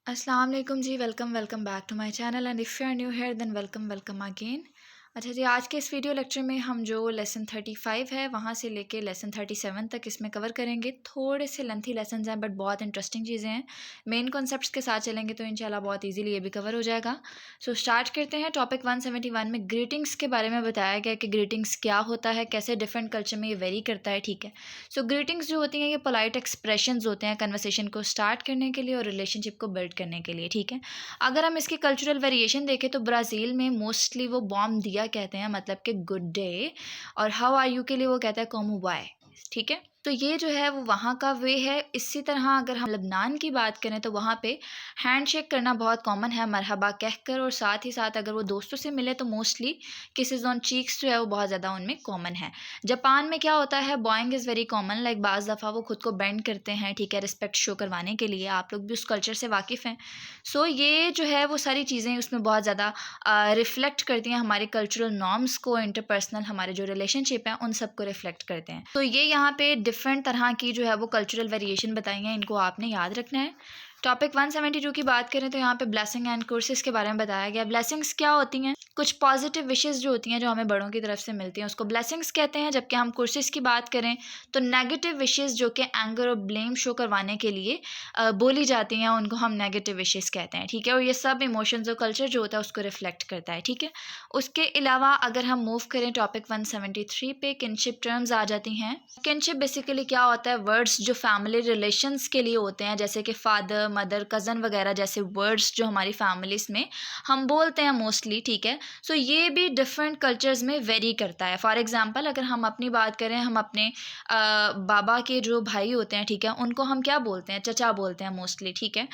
अस्सलाम वालेकुम जी। Welcome back to my channel and if you are new here then welcome again. अच्छा जी, आज के इस वीडियो लेक्चर में हम जो लेसन 35 है वहाँ से लेके लेसन 37 तक इसमें कवर करेंगे। थोड़े से लेंथी लेसन्स हैं बट बहुत इंटरेस्टिंग चीज़ें हैं। मेन कॉन्सेप्ट्स के साथ चलेंगे तो इंशाल्लाह बहुत इजीली ये भी कवर हो जाएगा। सो स्टार्ट करते हैं। टॉपिक 171 में ग्रीटिंग्स के बारे में बताया गया कि ग्रीटिंग्स क्या होता है, कैसे डिफरेंट कल्चर में ये वेरी करता है। ठीक है, सो ग्रीटिंग्स जो होती हैं ये पोलाइट एक्सप्रेशंस होते हैं कन्वर्सेशन को स्टार्ट करने के लिए और रिलेशनशिप को बिल्ड करने के लिए। ठीक है, अगर हम इसकी कल्चरल वेरिएशन देखें तो ब्राज़ील में मोस्टली वो बॉम दिया कहते हैं, मतलब कि गुड डे, और हाउ आर यू के लिए वो कहता है कोमो बाय। ठीक है, तो ये जो है वो वहाँ का वे है। इसी तरह अगर हम लबनान की बात करें तो वहाँ पे हैंडशेक करना बहुत कॉमन है, मरहबा कहकर, और साथ ही साथ अगर वो दोस्तों से मिले तो मोस्टली किसेस ऑन चीक्स जो है वो बहुत ज़्यादा उनमें कॉमन है। जापान में क्या होता है, Boeing is very common, like बाज़ दफ़ा वो खुद को बेंड करते हैं, ठीक है, रिस्पेक्ट शो करवाने के लिए। आप लोग भी उस कल्चर से वाकिफ़ हैं। सो ये जो है वो सारी चीज़ें उसमें बहुत ज़्यादा रिफ्लेक्ट करती हैं हमारे कल्चरल नॉर्म्स को, इंटरपर्सनल हमारे जो रिलेशनशिप हैं उन सब को रिफ्लेक्ट करते हैं। तो ये यहाँ पे डिफरेंट तरह की जो है वो कल्चरल वेरिएशन बताई हैं, इनको आपने याद रखना है। टॉपिक 172 की बात करें तो यहाँ पे ब्लेसिंग एंड कोर्सेज के बारे में बताया गया। ब्लेसिंग्स क्या होती हैं, कुछ पॉजिटिव विशेस जो होती हैं जो हमें बड़ों की तरफ से मिलती हैं उसको ब्लेसिंग्स कहते हैं। जबकि हम कोर्सेज की बात करें तो नेगेटिव विशेस जो कि एंगर और ब्लेम शो करवाने के लिए बोली जाती हैं उनको हम नेगेटिव विशेस कहते हैं। ठीक है, और ये सब इमोशंस और कल्चर जो होता है उसको रिफ्लेक्ट करता है। ठीक है, उसके अलावा अगर हम मूव करें टॉपिक 173 पे, किनशिप टर्म्स आ जाती हैं। किनशिप बेसिकली क्या होता है, वर्ड्स जो फैमिली रिलेशंस के लिए होते हैं, जैसे कि फादर मदर कज़न वगैरह जैसे वर्ड्स जो हमारी फैमिलीज में हम बोलते हैं मोस्टली। ठीक है, सो ये भी डिफरेंट कल्चर्स में वेरी करता है। फॉर एग्जांपल अगर हम अपनी बात करें, हम अपने बाबा के जो भाई होते हैं, ठीक है, उनको हम क्या बोलते हैं, चचा बोलते हैं मोस्टली। ठीक है,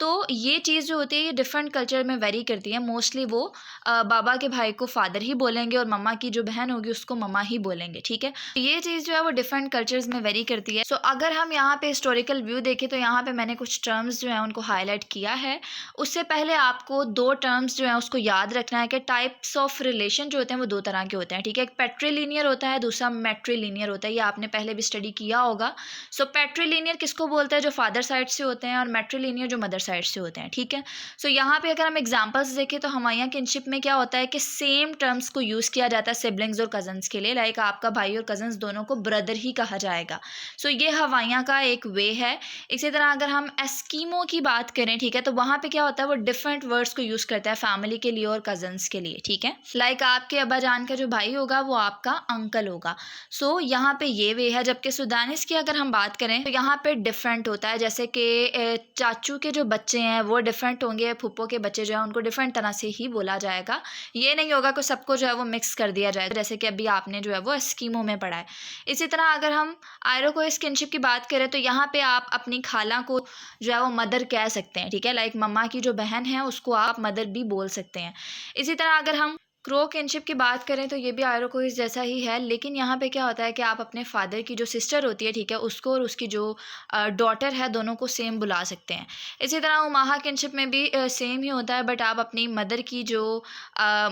तो ये चीज़ जो होती है ये डिफरेंट कल्चर में वेरी करती है। मोस्टली वो बाबा के भाई को फादर ही बोलेंगे और मम्मा की जो बहन होगी उसको मम्मा ही बोलेंगे। ठीक है, तो ये चीज़ जो है वो डिफरेंट कल्चर्स में वेरी करती है। सो अगर हम यहाँ पे हिस्टोरिकल व्यू देखें तो यहाँ पे मैंने कुछ टर्म्स जो हैं उनको हाईलाइट किया है। उससे पहले आपको दो टर्म्स जो हैं उसको याद रखना है कि टाइप्स ऑफ रिलेशन जो होते हैं वो दो तरह के होते हैं। ठीक है, एक पेट्रीलिनियर होता है, दूसरा मैट्रीलिनियर होता है। ये आपने पहले भी स्टडी किया होगा। सो पेट्रीलिनियर किसको बोलते हैं, जो फादर साइड से होते हैं, और मैट्रीलिनियर जो मदर साइड से होते हैं। ठीक है, सो यहाँ पे अगर हम एग्जांपल्स देखें तो हमारे किनशिप में क्या होता है कि सेम टर्म्स को यूज़ किया जाता है सिबलिंग्स और कजन्स के लिए। लाइक आपका भाई और कजन्स दोनों को ब्रदर ही कहा जाएगा। सो ये हवाइयाँ का एक वे है। इसी तरह अगर हम एस्कीमो की बात करें, ठीक है, तो वहाँ पे क्या होता है वो डिफरेंट वर्ड्स को यूज़ करता है फैमिली के लिए और कजन्स के लिए। ठीक है, लाइक आपके अब्बा जान का जो भाई होगा वो आपका अंकल होगा। सो यहाँ पे ये वे है। जबकि सुदानिस की अगर हम बात करें तो यहाँ पे डिफरेंट होता है, जैसे कि चाचू के जो बच्चे हैं वो डिफरेंट होंगे, फूफो के बच्चे जो हैं उनको डिफरेंट तरह से ही बोला जाएगा। ये नहीं होगा कि सबको जो है वो मिक्स कर दिया जाएगा, जैसे कि अभी आपने जो है वो स्कीमों में पढ़ा है। इसी तरह अगर हम आयरोकोइस किनशिप की बात करें तो यहाँ पे आप अपनी खाला को जो है वो मदर कह सकते हैं। ठीक है, लाइक मम्मा की जो बहन है उसको आप मदर भी बोल सकते हैं। इसी तरह अगर हम क्रो किनशिप की बात करें तो ये भी आयरोकोइस जैसा ही है, लेकिन यहाँ पे क्या होता है कि आप अपने फादर की जो सिस्टर होती है, ठीक है, उसको और उसकी जो डॉटर है दोनों को सेम बुला सकते हैं। इसी तरह उमाहा किनशिप में भी सेम ही होता है, बट आप अपनी मदर की जो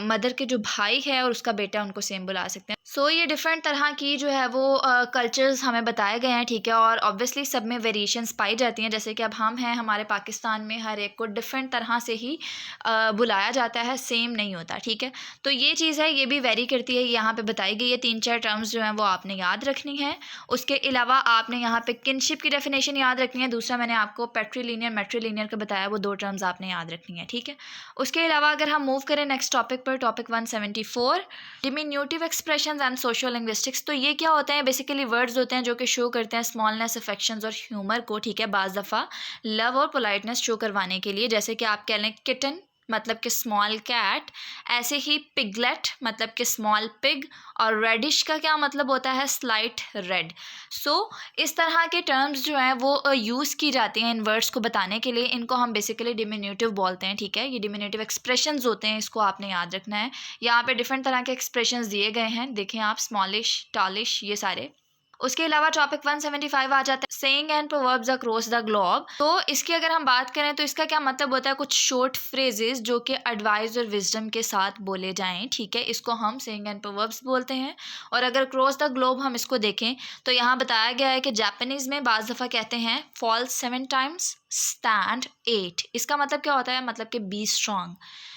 मदर के जो भाई है और उसका बेटा उनको सेम बुला सकते हैं। सो ये डिफरेंट तरह की जो है वो कल्चर्स हमें बताए गए हैं। ठीक है, और ऑब्वियसली सब में वेरिएशंस पाई जाती हैं। जैसे कि अब हम हैं, हमारे पाकिस्तान में हर एक को डिफरेंट तरह से ही बुलाया जाता है, सेम नहीं होता। ठीक है, तो ये चीज़ है, ये भी वेरी करती है। यहाँ पे बताई गई है तीन चार टर्म्स जो हैं वो आपने याद रखनी है। उसके अलावा आपने यहाँ पे किनशिप की डेफिनेशन याद रखनी है। दूसरा मैंने आपको पेट्रीलिनियर मैट्रीलिनियर का बताया, वो दो टर्म्स आपने याद रखनी है। ठीक है, उसके अलावा अगर हम मूव करें नेक्स्ट टॉपिक पर, topic 174 डिमिन्यूटिव expressions and social linguistics. तो ये क्या होते हैं, बेसिकली वर्ड्स होते हैं जो कि शो करते हैं स्मॉलनेस, अफेक्शंस और ह्यूमर को। ठीक है, बाज़ दफ़ा लव और पोलाइटनेस शो करवाने के लिए, जैसे कि आप कह लें किटन मतलब कि स्मॉल कैट, ऐसे ही पिगलेट मतलब कि स्मॉल पिग, और रेडिश का क्या मतलब होता है, स्लाइट रेड। सो इस तरह के टर्म्स जो हैं वो यूज़ की जाती हैं इन वर्ड्स को बताने के लिए। इनको हम बेसिकली डिमिन्यूटिव बोलते हैं। ठीक है, ये डिमिन्यूटिव एक्सप्रेशंस होते हैं, इसको आपने याद रखना है। यहाँ पे डिफरेंट तरह के एक्सप्रेशंस दिए गए हैं, देखें आप, स्मॉलिश, टॉलिश, ये सारे। उसके अलावा टॉपिक 175 आ जाता है saying and proverbs across the globe. तो इसकी अगर हम बात करें तो इसका क्या मतलब होता है, कुछ शॉर्ट फ्रेजेस जो कि एडवाइस और विजडम के साथ बोले जाएं। ठीक है, इसको हम सेइंग एंड प्रोवर्ब्स बोलते हैं। और अगर क्रॉस द ग्लोब हम इसको देखें तो यहाँ बताया गया है कि जापानीज़ में बाज़ दफ़ा कहते हैं फॉल्स 7 टाइम्स, स्टैंड 8। इसका मतलब क्या होता है? मतलब कि बी स्ट्रांग।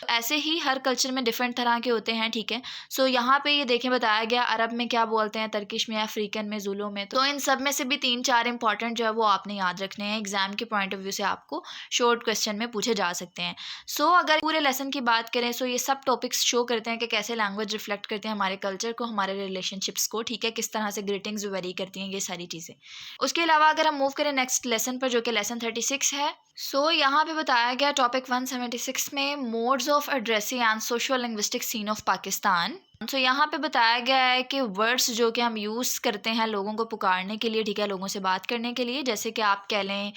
ऐसे ही हर कल्चर में डिफरेंट तरह के होते हैं, ठीक है। सो यहाँ पे ये देखें बताया गया अरब में क्या बोलते हैं, तुर्किश में, अफ्रीकन में, जुलू में। तो इन सब में से भी 3-4 इंपॉर्टेंट जो है वो आपने याद रखने हैं। एग्जाम के पॉइंट ऑफ व्यू से आपको शॉर्ट क्वेश्चन में पूछे जा सकते हैं। सो अगर पूरे लेसन की बात करें, सो ये सब टॉपिक्स शो करते हैं कि कैसे लैंग्वेज रिफ्लेक्ट करते हैं हमारे कल्चर को, हमारे रिलेशनशिप्स को, ठीक है, किस तरह से ग्रीटिंग्स वेरी करती हैं, ये सारी चीज़ें। उसके अलावा अगर हम मूव करें नेक्स्ट लेसन पर, जो कि लेसन 36 है। सो यहाँ पे बताया गया टॉपिक 176 में modes of addressing and social linguistic scene of Pakistan. So यहाँ पे बताया गया है कि वर्ड्स जो कि हम यूज़ करते हैं लोगों को पुकारने के लिए, ठीक है, लोगों से बात करने के लिए, जैसे कि आप कह लें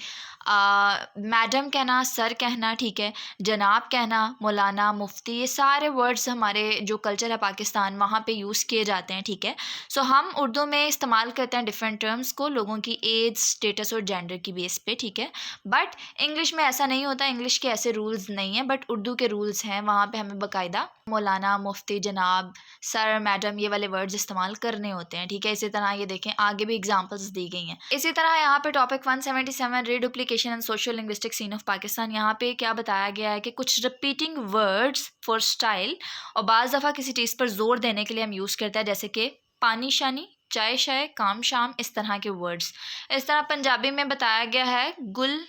मैडम कहना, सर कहना, ठीक है, जनाब कहना, मौलाना, मुफ्ती, ये सारे वर्ड्स हमारे जो कल्चर है पाकिस्तान वहाँ पे यूज़ किए जाते हैं, ठीक है। सो हम उर्दू में इस्तेमाल करते हैं डिफरेंट टर्म्स को लोगों की एज, स्टेटस और जेंडर की बेस पे, ठीक है। बट इंग्लिश में ऐसा नहीं होता, इंग्लिश के ऐसे रूल्स नहीं हैं, बट उर्दू के रूल्स हैं। वहाँ पे हमें बाकायदा मौलाना, मुफ्ती, जनाब, सर, मैडम, ये वाले वर्ड्स इस्तेमाल करने होते हैं, ठीक है। इसी तरह ये देखें आगे भी एग्जांपल्स दी गई हैं। इसी तरह यहाँ पे topic 177 reduplication and social linguistic scene of Pakistan, यहाँ पे क्या बताया गया है कि कुछ रिपीटिंग वर्ड्स फॉर स्टाइल और बाज़ दफ़ा किसी चीज़ पर जोर देने के लिए हम यूज़ करते हैं, जैसे कि पानी शानी, चाय शाय, काम शाम, इस तरह के वर्ड्स। इस तरह पंजाबी में बताया गया है गुल,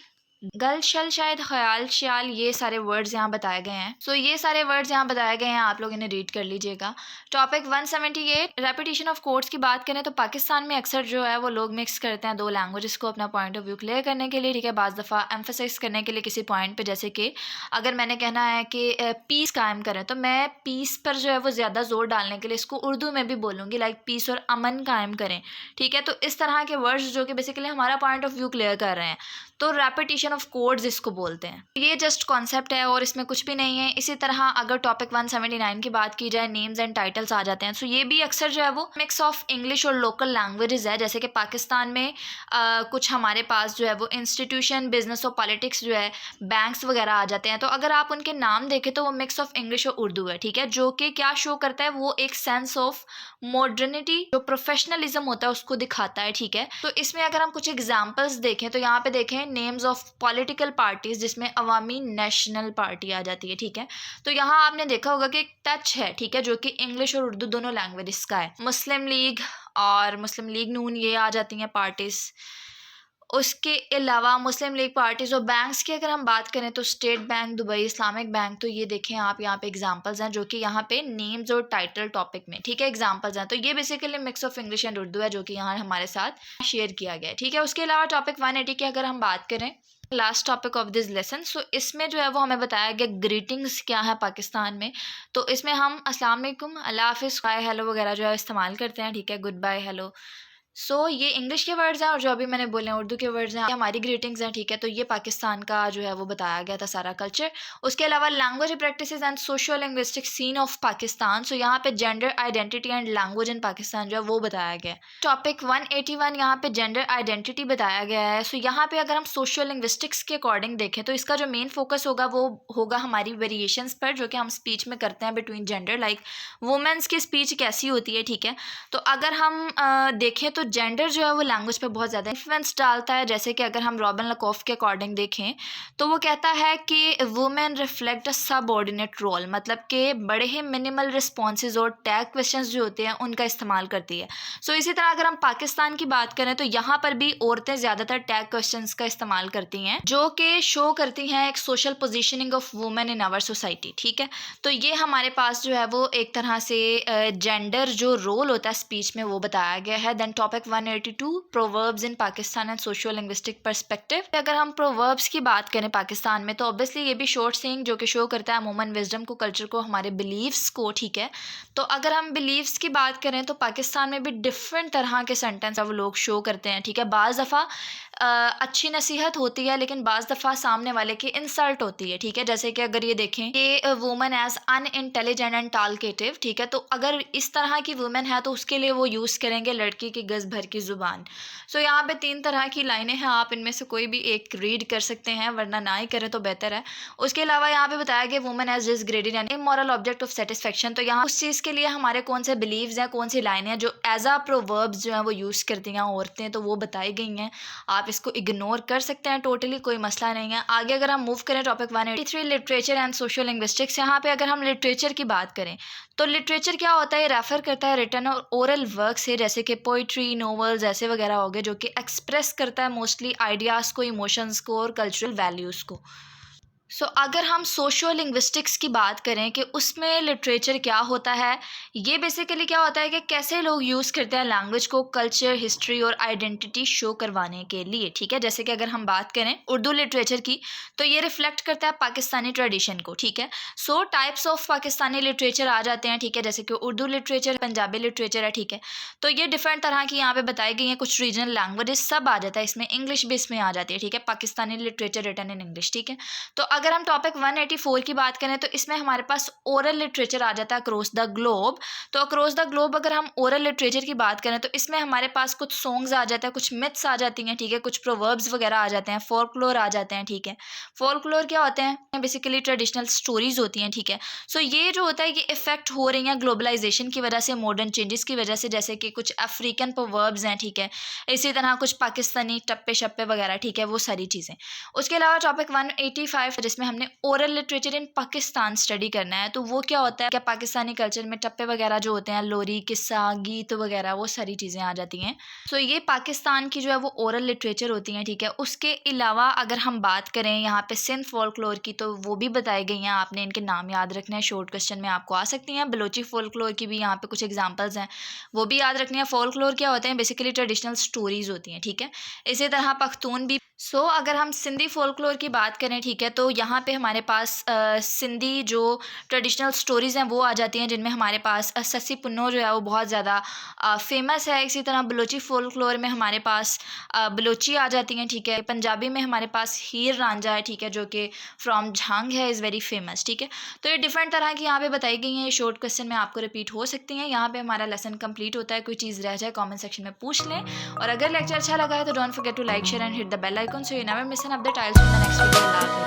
गल, शल, शायद, ख्याल, श्याल, ये सारे वर्ड्स यहाँ बताए गए हैं। सो ये सारे वर्ड्स यहाँ बताए गए हैं, आप लोग इन्हें रीड कर लीजिएगा। टॉपिक 178 रेपिटेशन ऑफ कोड्स की बात करें तो पाकिस्तान में अक्सर जो है वो लोग मिक्स करते हैं दो लैंग्वेजेस को अपना पॉइंट ऑफ व्यू क्लियर करने के लिए, ठीक है, बाज़ दफ़ा एम्फेसाइज करने के लिए किसी पॉइंट पे। जैसे कि अगर मैंने कहना है कि पीस कायम करें तो मैं पीस पर जो है वो ज़्यादा जोर डालने के लिए इसको उर्दू में भी बोलूँगी, लाइक पीस और अमन कायम करें, ठीक है। तो इस तरह के वर्ड्स जो कि बेसिकली हमारा पॉइंट ऑफ व्यू क्लियर कर रहे हैं, तो रेपिटेशन ऑफ कोड्स इसको बोलते हैं। ये जस्ट कॉन्सेप्ट है और इसमें कुछ भी नहीं है। इसी तरह अगर टॉपिक 179 की बात की जाए, नेम्स एंड टाइटल्स आ जाते हैं। सो ये भी अक्सर जो है वो मिक्स ऑफ इंग्लिश और लोकल लैंग्वेजेस है। जैसे कि पाकिस्तान में कुछ हमारे पास जो है वो इंस्टीट्यूशन, बिजनेस और पॉलिटिक्स जो है, बैंक्स वगैरह आ जाते हैं। तो अगर आप उनके नाम देखें तो वो मिक्स ऑफ इंग्लिश और उर्दू है, ठीक है, जो कि क्या शो करता है, वो एक सेंस ऑफ मॉडर्निटी, जो प्रोफेशनलिज्म होता है उसको दिखाता है, ठीक है। तो इसमें अगर हम कुछ एग्जाम्पल्स देखें तो यहाँ पे देखें नेम्स ऑफ पॉलिटिकल पार्टीज, जिसमें अवामी नेशनल पार्टी आ जाती है, ठीक है। तो यहाँ आपने देखा होगा कि एक टच है, ठीक है, जो कि इंग्लिश और उर्दू दोनों लैंग्वेजेस का है। मुस्लिम लीग और मुस्लिम लीग नून ये आ जाती हैं पार्टीज। उसके अलावा मुस्लिम लीग पार्टीज़ और बैंक्स की अगर हम बात करें तो state bank, Dubai Islamic bank, तो ये देखें आप यहाँ पे एग्जांपल्स हैं जो कि यहाँ पे नेम्स और टाइटल टॉपिक में, ठीक है, एग्जांपल्स हैं। तो ये basically mix of English and Urdu है जो कि यहाँ हमारे साथ शेयर किया गया है, ठीक है। उसके अलावा टॉपिक 180 की अगर हम बात करें, last topic of this lesson, so इसमें जो है वो हमें बताया गया ग्रीटिंग्स क्या है पाकिस्तान में। तो इसमें हम अस्सलाम वालेकुम, अल्लाह हाफिज़, बाय, हेलो वगैरह जो है इस्तेमाल करते हैं, ठीक है, गुड बाय, हेलो। सो ये इंग्लिश के वर्ड्स हैं और जो अभी मैंने बोले हैं उर्दू के वर्ड्स हैं, हमारी ग्रीटिंग्स हैं, ठीक है। तो ये पाकिस्तान का जो है वो बताया गया था सारा कल्चर। उसके अलावा language practices and social linguistic scene of Pakistan, so यहाँ पे gender identity and language in Pakistan जो है वो बताया गया है। टॉपिक 181 यहाँ पे जेंडर आइडेंटिटी बताया गया है। सो यहाँ पे अगर हम सोशल लिंग्विस्टिक्स के अकॉर्डिंग देखें तो इसका जो मेन फोकस होगा वो होगा हमारी वेरिएशंस पर, जो कि हम स्पीच में करते हैं बिटवीन जेंडर, लाइक वुमेंस की स्पीच कैसी होती है, ठीक है। तो अगर हम देखें तो जेंडर जो है वो लैंग्वेज पे बहुत ज़्यादा इन्फ्लुएंस डालता है। जैसे कि अगर हम रॉबिन लकोफ के अकॉर्डिंग देखें तो वो कहता है कि वुमेन रिफ्लेक्ट अ सबऑर्डिनेट रोल, मतलब कि बड़े ही मिनिमल रिस्पॉन्सेज और टैग क्वेश्चंस जो होते हैं उनका इस्तेमाल करती है। सो इसी तरह अगर हम पाकिस्तान की बात करें तो यहाँ पर भी औरतें ज़्यादातर टैग क्वेश्चंस का इस्तेमाल करती हैं, जो कि शो करती हैं एक social positioning of women in our society, ठीक है। तो ये हमारे पास जो है वो एक तरह से जेंडर जो रोल होता है स्पीच में वो बताया गया है। Then topic 182 proverbs in Pakistan and social linguistic perspective. अगर हम प्रोवर्ब्स की बात करें पाकिस्तान में तो ऑब्वियसली ये भी शॉर्ट सेइंग जो कि शो करता है अमूमन विजडम को, कल्चर को, हमारे बिलीव्स को, ठीक है। तो अगर हम बिलीव्स की बात करें तो पाकिस्तान में भी डिफरेंट तरह के सेंटेंस वो लोग शो करते हैं, ठीक है। बाज़ दफ़ा अच्छी नसीहत होती है लेकिन बाज़ दफ़ा सामने वाले की इंसल्ट होती है, ठीक है। जैसे कि अगर ये देखें कि वुमेन एज अनइंटेलिजेंट एंड टालकेटिव, ठीक है। तो अगर इस तरह की वुमेन है तो उसके लिए वो यूज़ करेंगे लड़की की गज़ भर की ज़ुबान। सो यहाँ पे 3 तरह की लाइनें हैं, आप इनमें से कोई भी एक रीड कर सकते हैं, वरना ना ही करें तो बेहतर है। उसके अलावा यहाँ पे बताया गया women as degraded and immoral object of satisfaction. तो यहाँ उस चीज़ के लिए हमारे कौन से बिलीव्स हैं, कौन सी लाइनें हैं जो एज आ प्रोवर्ब्स जो है वो यूज़ करती हैं औरतें, तो वो बताई गई हैं। आप इसको इग्नोर कर सकते हैं, टोटली कोई मसला नहीं है। आगे अगर हम मूव करें topic 183 literature and social linguistics, यहाँ पे अगर हम लिटरेचर की बात करें तो लिटरेचर क्या होता है, रेफ़र करता है रिटन और ओरल वर्क से, जैसे कि पोइट्री, नॉवेल्स ऐसे वगैरह हो गए, जो कि एक्सप्रेस करता है मोस्टली आइडियाज़ को, इमोशंस को और कल्चरल वैल्यूज़ को। अगर हम सोशो लिंग्विस्टिक्स की बात करें कि उसमें लिटरेचर क्या होता है, ये बेसिकली क्या होता है कि कैसे लोग यूज़ करते हैं लैंग्वेज को कल्चर, हिस्ट्री और आइडेंटिटी शो करवाने के लिए, ठीक है। जैसे कि अगर हम बात करें उर्दू लिटरेचर की, तो ये रिफ्लेक्ट करता है पाकिस्तानी ट्रेडिशन को, ठीक है। टाइप्स ऑफ पाकिस्तानी लिटरेचर आ जाते हैं, ठीक है, जैसे कि उर्दू लिटरेचर, पंजाबी लिटरेचर है, ठीक है। तो ये डिफरेंट तरह की यहाँ पे बताई गई हैं, कुछ रीजनल लैंग्वेजेस सब आ जाता है इसमें, इंग्लिश भी इसमें आ जाती है, ठीक है, Pakistani literature written in English, ठीक है। तो अगर हम टॉपिक 184 की बात करें तो इसमें हमारे पास ओरल लिटरेचर आ जाता है अक्रॉस द ग्लोब। तो अक्रॉस द ग्लोब अगर हम ओरल लिटरेचर की बात करें तो इसमें हमारे पास कुछ सॉन्ग्स आ जाते हैं, कुछ मिथ्स आ जाती हैं, ठीक है, कुछ प्रोवर्ब्स वगैरह आ जाते हैं, फोल्कलोर आ जाते हैं, ठीक है। फोल्कलोर क्या होते हैं, बेसिकली ट्रेडिशनल स्टोरीज होती हैं, ठीक है। ये जो होता है ये इफेक्ट हो रही हैं ग्लोबलाइजेशन की वजह से, मॉडर्न चेंजेस की वजह से, जैसे कि कुछ अफ्रीकन प्रोवर्ब्स हैं, ठीक है, इसी तरह कुछ पाकिस्तानी टप्पे शप्पे वगैरह, ठीक है, वो सारी चीज़ें। उसके अलावा टॉपिक 185 जिसमें हमने oral literature in Pakistan study करना है, तो वो क्या होता है, क्या पाकिस्तानी कल्चर में टप्पे वगैरह जो होते हैं, लोरी, किस्सा, गीत वगैरह, वो सारी चीज़ें आ जाती हैं। ये पाकिस्तान की जो है वो ओरल लिटरेचर होती हैं, ठीक है। उसके अलावा अगर हम बात करें यहाँ पे सिंध फोल्कलोर की, तो वो भी बताई गई हैं, आपने इनके नाम याद रखने हैं, शॉर्ट क्वेश्चन में आपको आ सकती हैं। बलोची फोल्कलोर की भी यहाँ पे कुछ एग्जाम्पल्स हैं, वो भी याद रखनी है। फोल्कलोर क्या होते हैं, बेसिकली ट्रेडिशनल स्टोरीज होती हैं, ठीक है। इसी तरह पख्तून भी। अगर हम सिंधी फोल्कलोर की बात करें, ठीक है, तो यहाँ पे हमारे पास सिंधी जो ट्रेडिशनल स्टोरीज़ हैं वो आ जाती हैं, जिनमें हमारे पास सस्सी पुन्नो जो है वो बहुत ज़्यादा फेमस है। इसी तरह बलोची फोल्कलोर में हमारे पास बलोची आ जाती हैं, ठीक है। पंजाबी में हमारे पास हीर रांझा है, ठीक है, जो कि फ्रॉम झांग है, इज़ वेरी फेमस, ठीक है। तो ये डिफरेंट तरह की यहाँ पे बताई गई हैं, ये शॉर्ट क्वेश्चन में आपको रिपीट हो सकती हैं। यहाँ पे हमारा लेसन कंप्लीट होता है, कोई चीज़ रह जाए कॉमेंट सेक्शन में पूछ लें, और अगर लेक्चर अच्छा लगा है तो don't forget to like, share and hit the bell icon so you never miss an update. I'll see you in the next video. Allah Hafiz.